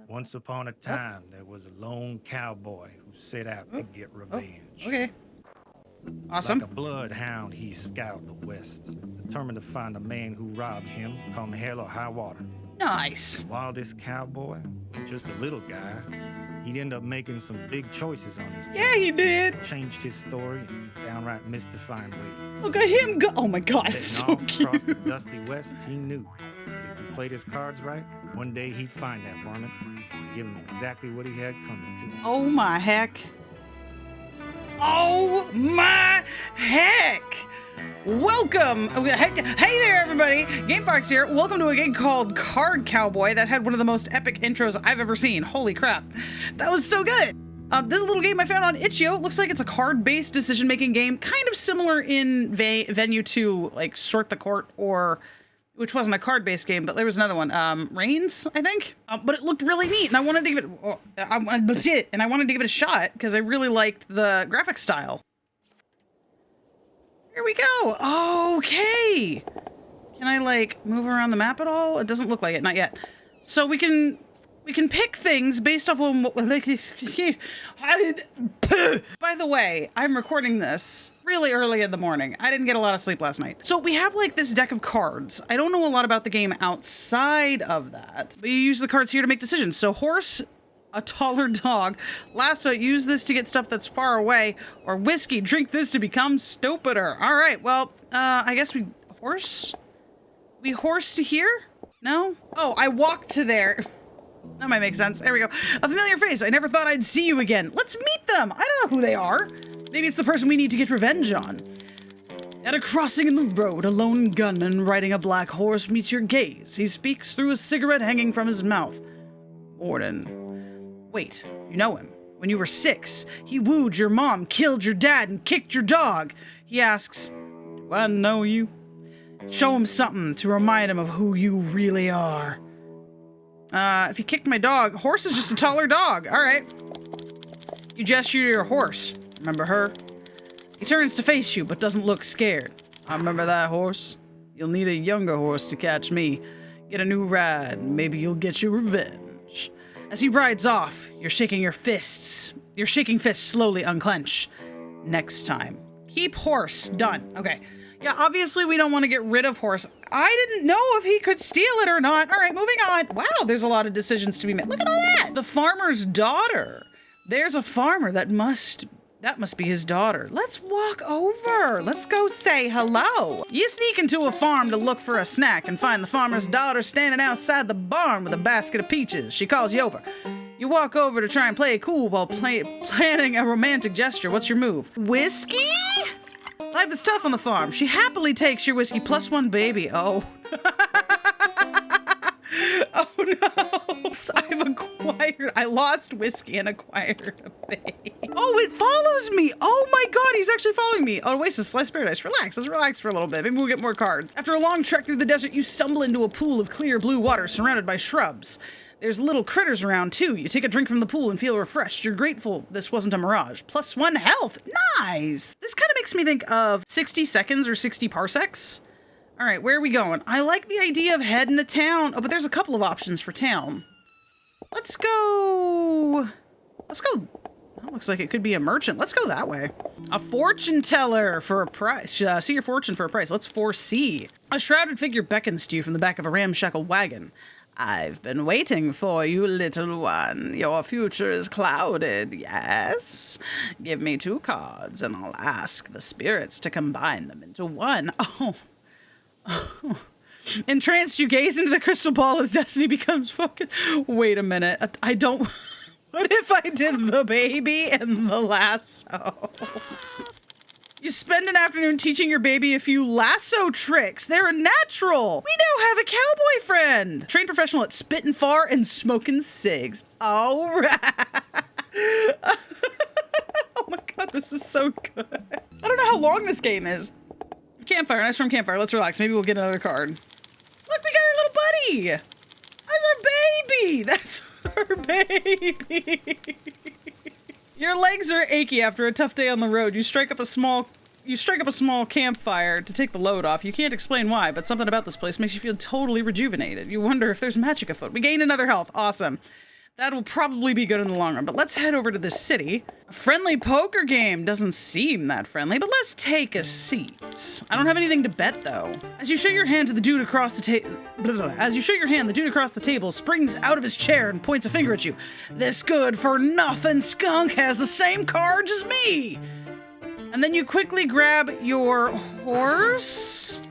Once upon a time, there was a lone cowboy who set out to get revenge. Okay. Awesome. Like a bloodhound, he scoured the west, determined to find the man who robbed him, come hell or high water. Nice. While this cowboy was just a little guy, he'd end up making some big choices on his Yeah, he did. Changed his story in downright mystifying ways. Look at him go. Oh my God, it's so Setting off cute. across the dusty west, he knew if he played his cards right, one day he'd find that varmint, and give him exactly what he had coming to him. Oh my heck. Oh my heck. Welcome. Hey there, everybody. GameFox here. Welcome to a game called Card Cowboy that had one of the most epic intros I've ever seen. Holy crap. That was so good. This is a little game I found on Itchio. It looks like it's a card-based decision-making game, kind of similar in venue to like Sort the Court, or which wasn't a card-based game, but there was another one, Reigns, I think. But it looked really neat, and I wanted to give it. I wanted to give it a shot because I really liked the graphic style. Here we go. Okay. Can I like move around the map at all? It doesn't look like it, not yet. So we can pick things based off of what. By the way, I'm recording this really early in the morning. I didn't get a lot of sleep last night. So we have like this deck of cards. I don't know a lot about the game outside of that, but you use the cards here to make decisions. So horse, a taller dog. Lasso, use this to get stuff that's far away. Or whiskey, drink this to become stupider. All right, well, I guess we horse to here? No? Oh, I walked to there. That might make sense. There we go. A familiar face. I never thought I'd see you again. Let's meet them. I don't know who they are. Maybe it's the person we need to get revenge on. At a crossing in the road, a lone gunman riding a black horse meets your gaze. He speaks through a cigarette hanging from his mouth. Morden. Wait, you know him. When you were 6, he wooed your mom, killed your dad, and kicked your dog. He asks, do I know you? Show him something to remind him of who you really are. If you kicked my dog, horse is just a taller dog. All right. You gesture to your horse. Remember her? He turns to face you, but doesn't look scared. I remember that horse. You'll need a younger horse to catch me. Get a new ride, and maybe you'll get your revenge. As he rides off, you're shaking your fists. Your shaking fists slowly unclench. Next time. Keep horse. Done. Okay. Yeah, obviously we don't want to get rid of horse. I didn't know if he could steal it or not. All right, moving on. Wow, there's a lot of decisions to be made. Look at all that. The farmer's daughter. There's a farmer that must be his daughter. Let's walk over. Let's go say hello. You sneak into a farm to look for a snack and find the farmer's daughter standing outside the barn with a basket of peaches. She calls you over. You walk over to try and play it cool while planning a romantic gesture. What's your move? Whiskey? Life is tough on the farm. She happily takes your whiskey plus one baby. Oh. Oh no. I lost whiskey and acquired a baby. Oh, it follows me. Oh my God, he's actually following me. Oh, Oasis, slice paradise. Relax, let's relax for a little bit. Maybe we'll get more cards. After a long trek through the desert, you stumble into a pool of clear blue water surrounded by shrubs. There's little critters around too. You take a drink from the pool and feel refreshed. You're grateful this wasn't a mirage. Plus 1 health. Nice. This kind of makes me think of 60 seconds or 60 parsecs. All right, where are we going? I like the idea of heading to town. Oh, but there's a couple of options for town. Let's go. That looks like it could be a merchant. Let's go that way. A fortune teller for a price. See your fortune for a price. Let's foresee. A shrouded figure beckons to you from the back of a ramshackle wagon. I've been waiting for you, little one. Your future is clouded, yes? Give me 2 cards, and I'll ask the spirits to combine them into one. Oh. Entranced, you gaze into the crystal ball as destiny becomes focused. Wait a minute. I don't... What if I did the baby and the lasso? You spend an afternoon teaching your baby a few lasso tricks. They're natural. We now have a cowboy friend. Trained professional at spitting far and smoking cigs. All right. Oh my God, this is so good. I don't know how long this game is. Campfire, nice from Campfire. Let's relax. Maybe we'll get another card. Look, we got our little buddy. That's our baby. Your legs are achy after a tough day on the road. You strike up a small You strike up a small campfire to take the load off. You can't explain why, but something about this place makes you feel totally rejuvenated. You wonder if there's magic afoot. We gain another health. Awesome. That'll probably be good in the long run, but let's head over to this city. A friendly poker game doesn't seem that friendly, but let's take a seat. I don't have anything to bet though. As you show your hand to the dude across the table, the dude across the table springs out of his chair and points a finger at you. This good-for-nothing skunk has the same cards as me. And then you quickly grab your horse.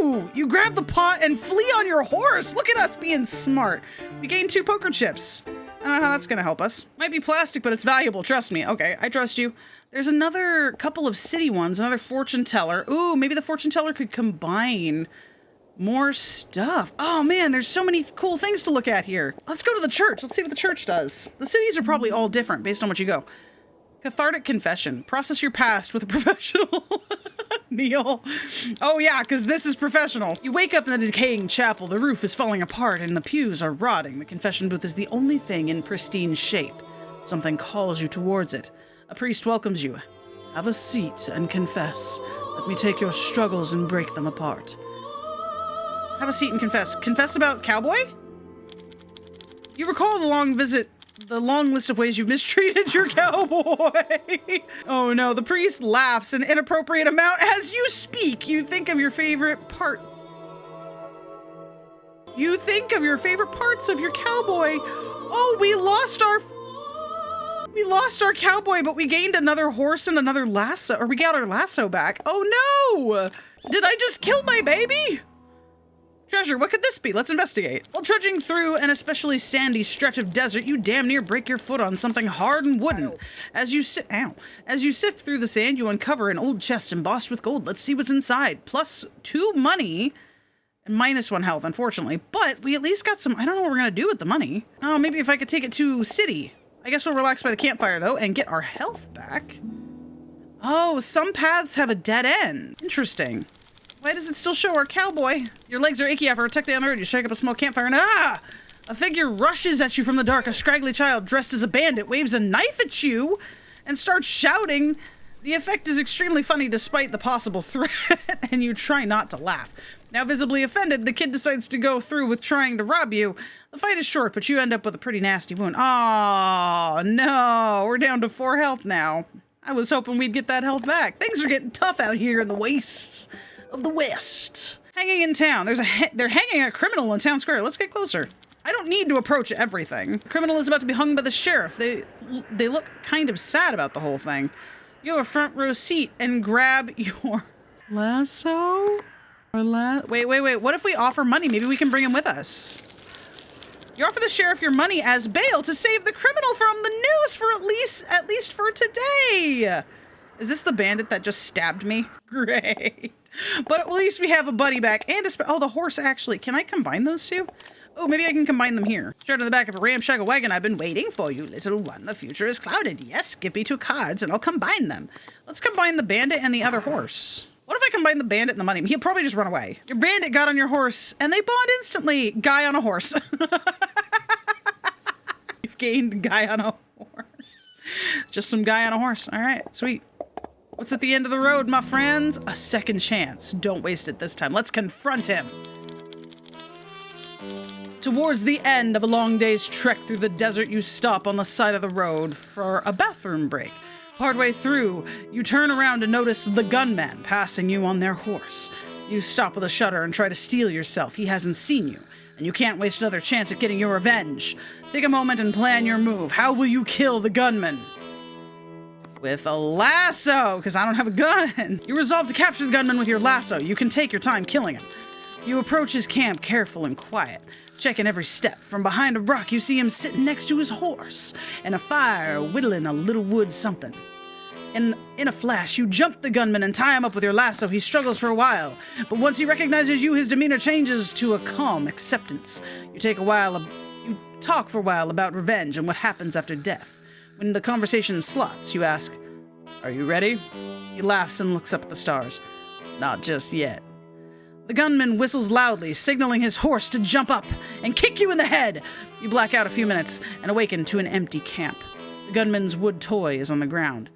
Ooh, you grab the pot and flee on your horse. Look at us being smart. We gained 2 poker chips. I don't know how that's gonna help us. Might be plastic, but it's valuable, trust me. Okay, I trust you. There's another couple of city ones, another fortune teller. Ooh, maybe the fortune teller could combine more stuff. Oh man, there's so many cool things to look at here. Let's go to the church. Let's see what the church does. The cities are probably all different based on what you go. Cathartic Confession. Process your past with a professional. Neil. Oh yeah, because this is professional. You wake up in the decaying chapel. The roof is falling apart and the pews are rotting. The confession booth is the only thing in pristine shape. Something calls you towards it. A priest welcomes you. Have a seat and confess. Let me take your struggles and break them apart. Have a seat and confess. Confess about Cowboy? You recall the long list of ways you've mistreated your cowboy. Oh no, the priest laughs an inappropriate amount as you speak. You think of your favorite part. You think of your favorite parts of your cowboy. Oh, we lost our cowboy, but we gained another horse and another lasso, or we got our lasso back. Oh no! Did I just kill my baby? Treasure, what could this be? Let's investigate. While trudging through an especially sandy stretch of desert, you damn near break your foot on something hard and wooden. As you sift through the sand, you uncover an old chest embossed with gold. Let's see what's inside. +2 money and -1 health, unfortunately. But we at least got some, I don't know what we're gonna do with the money. Oh, maybe if I could take it to city. I guess we'll relax by the campfire though and get our health back. Oh, some paths have a dead end. Interesting. Why does it still show our cowboy? Your legs are achy after a tech down the road. You strike up a small campfire and a figure rushes at you from the dark. A scraggly child dressed as a bandit waves a knife at you and starts shouting. The effect is extremely funny despite the possible threat, and you try not to laugh. Now visibly offended, the kid decides to go through with trying to rob you. The fight is short, but you end up with a pretty nasty wound. Oh no, we're down to 4 health now. I was hoping we'd get that health back. Things are getting tough out here in the wastes of the West. Hanging in town. They're hanging a criminal in town square. Let's get closer. I don't need to approach everything. The criminal is about to be hung by the sheriff. They look kind of sad about the whole thing. You have a front row seat and grab your lasso? Wait. What if we offer money? Maybe we can bring him with us. You offer the sheriff your money as bail to save the criminal from the news for at least for today. Is this the bandit that just stabbed me? Great. But at least we have a buddy back and oh, the horse actually. Can I combine those two? Oh, maybe I can combine them here. Straight on the back of a ramshackle wagon. I've been waiting for you, little one. The future is clouded. Yes, give me 2 cards and I'll combine them. Let's combine the bandit and the other horse. What if I combine the bandit and the money? He'll probably just run away. Your bandit got on your horse and they bond instantly. Guy on a horse. You've gained guy on a horse. Just some guy on a horse. All right, sweet. What's at the end of the road, my friends? A second chance. Don't waste it this time. Let's confront him. Towards the end of a long day's trek through the desert, you stop on the side of the road for a bathroom break. Partway through, you turn around and notice the gunman passing you on their horse. You stop with a shudder and try to steel yourself. He hasn't seen you, and you can't waste another chance at getting your revenge. Take a moment and plan your move. How will you kill the gunman? With a lasso, because I don't have a gun. You resolve to capture the gunman with your lasso. You can take your time killing him. You approach his camp careful and quiet, checking every step. From behind a rock, you see him sitting next to his horse, and a fire whittling a little wood something. In a flash, you jump the gunman and tie him up with your lasso. He struggles for a while, but once he recognizes you, his demeanor changes to a calm acceptance. You talk for a while about revenge and what happens after death. When the conversation slots, you ask, "Are you ready?" He laughs and looks up at the stars. "Not just yet." The gunman whistles loudly, signaling his horse to jump up and kick you in the head. You black out a few minutes and awaken to an empty camp. The gunman's wood toy is on the ground.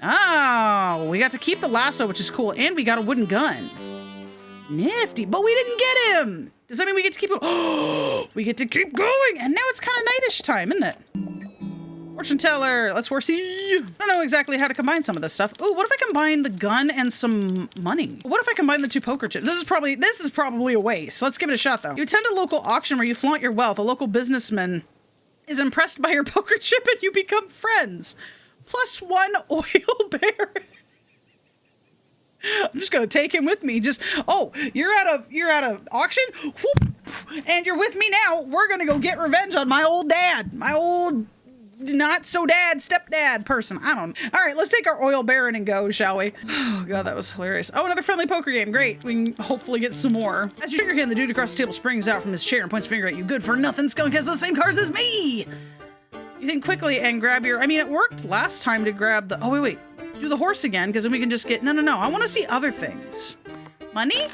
Oh, we got to keep the lasso, which is cool. And we got a wooden gun. Nifty. But we didn't get him. Does that mean we get to keep it? Oh, we get to keep going. And now it's kind of nightish time, isn't it? Fortune teller. Let's horsey. I don't know exactly how to combine some of this stuff. Oh, what if I combine the gun and some money? What if I combine the 2 poker chips? This is probably a waste. Let's give it a shot, though. You attend a local auction where you flaunt your wealth. A local businessman is impressed by your poker chip and you become friends. +1 oil baron. I'm just gonna take him with me. Just, oh, you're at a auction? Whoop, and you're with me now. We're gonna go get revenge on my old dad. My old not so dad, stepdad person. I don't know. All right, let's take our oil baron and go, shall we? Oh god, that was hilarious. Oh, another friendly poker game. Great. We can hopefully get some more. As you shake your hand, the dude across the table springs out from his chair and points a finger at you. Good for nothing. Skunk has the same cards as me. You think quickly and grab your, I mean, it worked last time to grab the, oh, wait. Do the horse again, because then we can just get, no. I want to see other things. Money?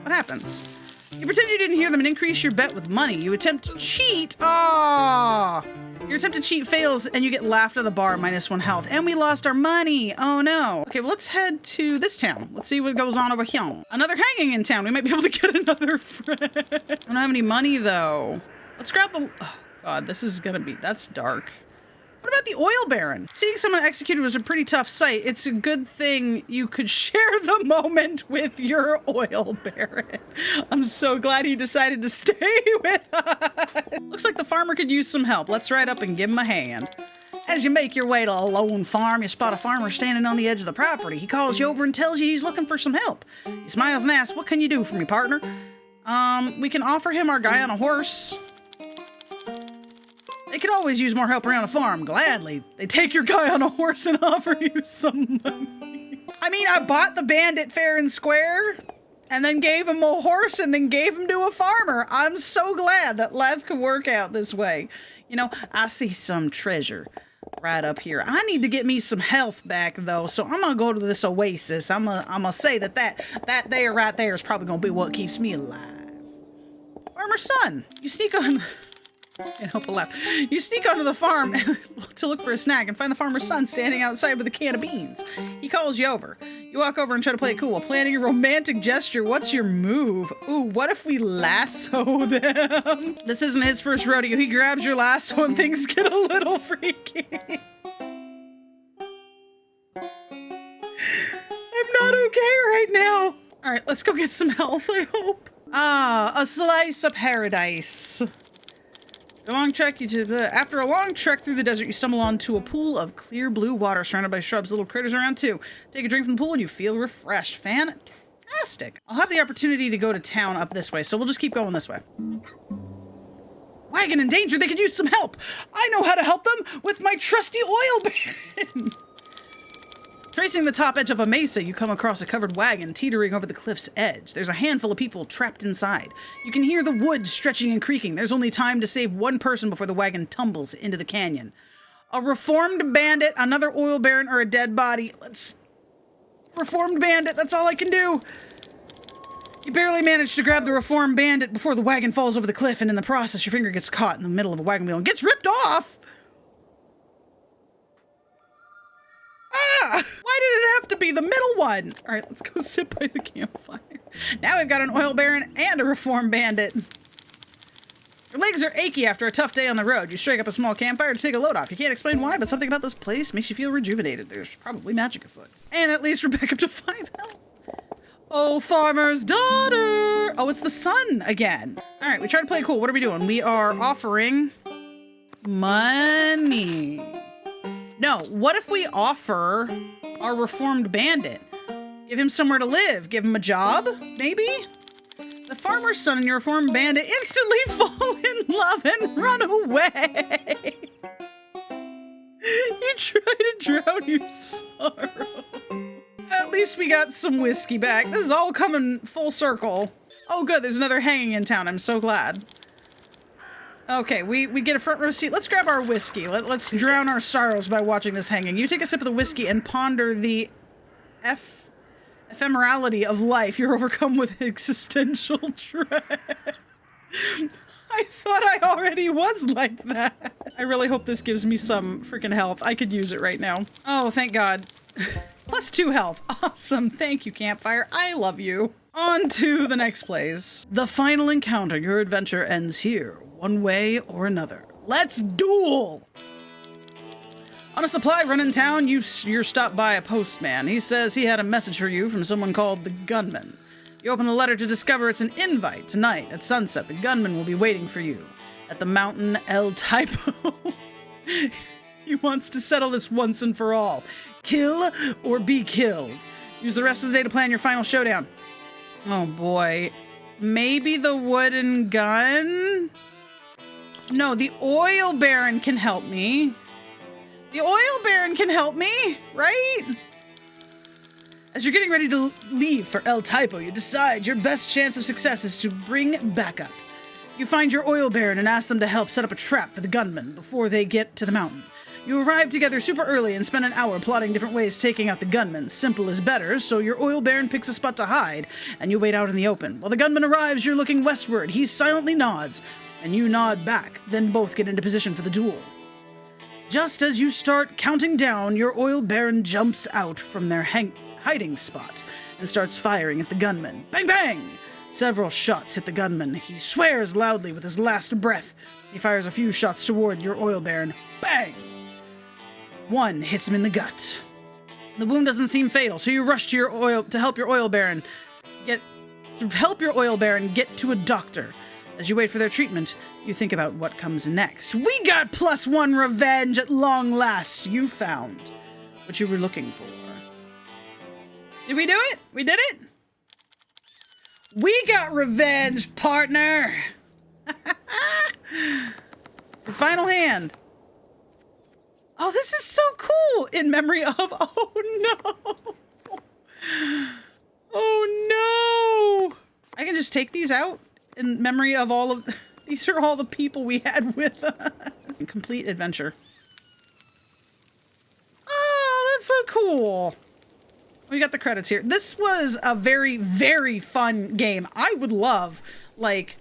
What happens? You pretend you didn't hear them and increase your bet with money. You attempt to cheat. Ah! Your attempt to cheat fails and you get laughed at the bar, -1 health. And we lost our money. Oh no. Okay, well, let's head to this town. Let's see what goes on over here. Another hanging in town. We might be able to get another friend. I don't have any money though. Let's grab the, oh god, this is gonna be, that's dark. What about the oil baron? Seeing someone executed was a pretty tough sight. It's a good thing you could share the moment with your oil baron. I'm so glad he decided to stay with us. Looks like the farmer could use some help. Let's ride up and give him a hand. As you make your way to a lone farm, you spot a farmer standing on the edge of the property. He calls you over and tells you he's looking for some help. He smiles and asks, what can you do for me, partner? We can offer him our guy on a horse. They could always use more help around a farm, gladly. They take your guy on a horse and offer you some money. I mean, I bought the bandit fair and square, and then gave him a horse, and then gave him to a farmer. I'm so glad that life could work out this way. You know, I see some treasure right up here. I need to get me some health back, though, so I'm gonna go to this oasis. I'm gonna say that there right there is probably gonna be what keeps me alive. Farmer's son, you sneak on... Can't help but laugh. You sneak onto the farm to look for a snack and find the farmer's son standing outside with a can of beans. He calls you over. You walk over and try to play it cool while planning a romantic gesture. What's your move? Ooh, what if we lasso them? This isn't his first rodeo. He grabs your lasso and things get a little freaky. I'm not okay right now. All right, let's go get some health, I hope. Ah, a slice of paradise. After a long trek through the desert, you stumble onto a pool of clear blue water surrounded by shrubs, little critters around too. Take a drink from the pool and you feel refreshed. Fantastic. I'll have the opportunity to go to town up this way, so we'll just keep going this way. Wagon in danger, they could use some help. I know how to help them with my trusty oil baron. Tracing the top edge of a mesa, you come across a covered wagon teetering over the cliff's edge. There's a handful of people trapped inside. You can hear the wood stretching and creaking. There's only time to save one person before the wagon tumbles into the canyon. A reformed bandit, another oil baron, or a dead body. Reformed bandit, that's all I can do. You barely manage to grab the reformed bandit before the wagon falls over the cliff, and in the process, your finger gets caught in the middle of a wagon wheel and gets ripped off! Why did it have to be the middle one? All right, let's go sit by the campfire. Now we've got an oil baron and a reformed bandit. Your legs are achy after a tough day on the road. You strike up a small campfire to take a load off. You can't explain why, but something about this place makes you feel rejuvenated. There's probably magic afoot. And at least we're back up to 5 health. Oh, farmer's daughter. Oh, it's the sun again. All right, we try to play cool. What are we doing? We are offering money. No, what if we offer our reformed bandit? Give him somewhere to live. Give him a job, maybe? The farmer's son and your reformed bandit instantly fall in love and run away. You try to drown your sorrow. At least we got some whiskey back. This is all coming full circle. Oh good, there's another hanging in town. I'm so glad. Okay, we get a front row seat. Let's grab our whiskey. Let's drown our sorrows by watching this hanging. You take a sip of the whiskey and ponder the ephemerality of life. You're overcome with existential dread. I thought I already was like that. I really hope this gives me some freaking health. I could use it right now. Oh, thank God. Plus 2 health. Awesome. Thank you, Campfire. I love you. On to the next place. The final encounter. Your adventure ends here, one way or another. Let's duel! On a supply run in town, you're stopped by a postman. He says he had a message for you from someone called the Gunman. You open the letter to discover it's an invite. Tonight, at sunset, the Gunman will be waiting for you at the mountain El Typo. He wants to settle this once and for all. Kill or be killed. Use the rest of the day to plan your final showdown. Oh boy. Maybe the wooden gun? No, the oil baron can help me. The oil baron can help me, right? As you're getting ready to leave for El Typo, you decide your best chance of success is to bring backup. You find your oil baron and ask them to help set up a trap for the gunman before they get to the mountain. You arrive together super early and spend an hour plotting different ways taking out the gunman. Simple is better, so your oil baron picks a spot to hide, and you wait out in the open. While the gunman arrives, you're looking westward. He silently nods, and you nod back, then both get into position for the duel. Just as you start counting down, your oil baron jumps out from their hiding spot and starts firing at the gunman. Bang, bang! Several shots hit the gunman. He swears loudly with his last breath. He fires a few shots toward your oil baron. Bang! One hits him in the gut. The wound doesn't seem fatal, so you rush to help your oil baron get to a doctor. As you wait for their treatment, you think about what comes next. We got +1 revenge at long last. You found what you were looking for. Did we do it? We did it? We got revenge, partner. Your final hand. Oh, this is so cool! In memory of... Oh, no! Oh, no! I can just take these out in memory of all of... These are all the people we had with us. Complete adventure. Oh, that's so cool! We got the credits here. This was a very, very fun game. I would love, like...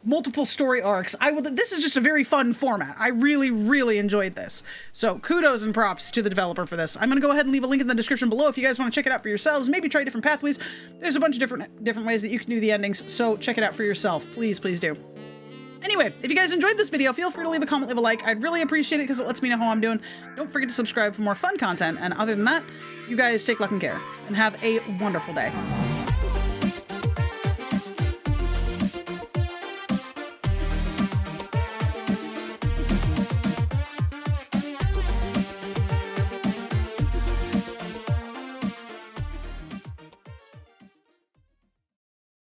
multiple story arcs. This is just a very fun format. I really, really enjoyed this. So kudos and props to the developer for this. I'm going to go ahead and leave a link in the description below if you guys want to check it out for yourselves. Maybe try different pathways. There's a bunch of different ways that you can do the endings. So check it out for yourself. Please, please do. Anyway, if you guys enjoyed this video, feel free to leave a comment, leave a like. I'd really appreciate it because it lets me know how I'm doing. Don't forget to subscribe for more fun content. And other than that, you guys take luck and care and have a wonderful day.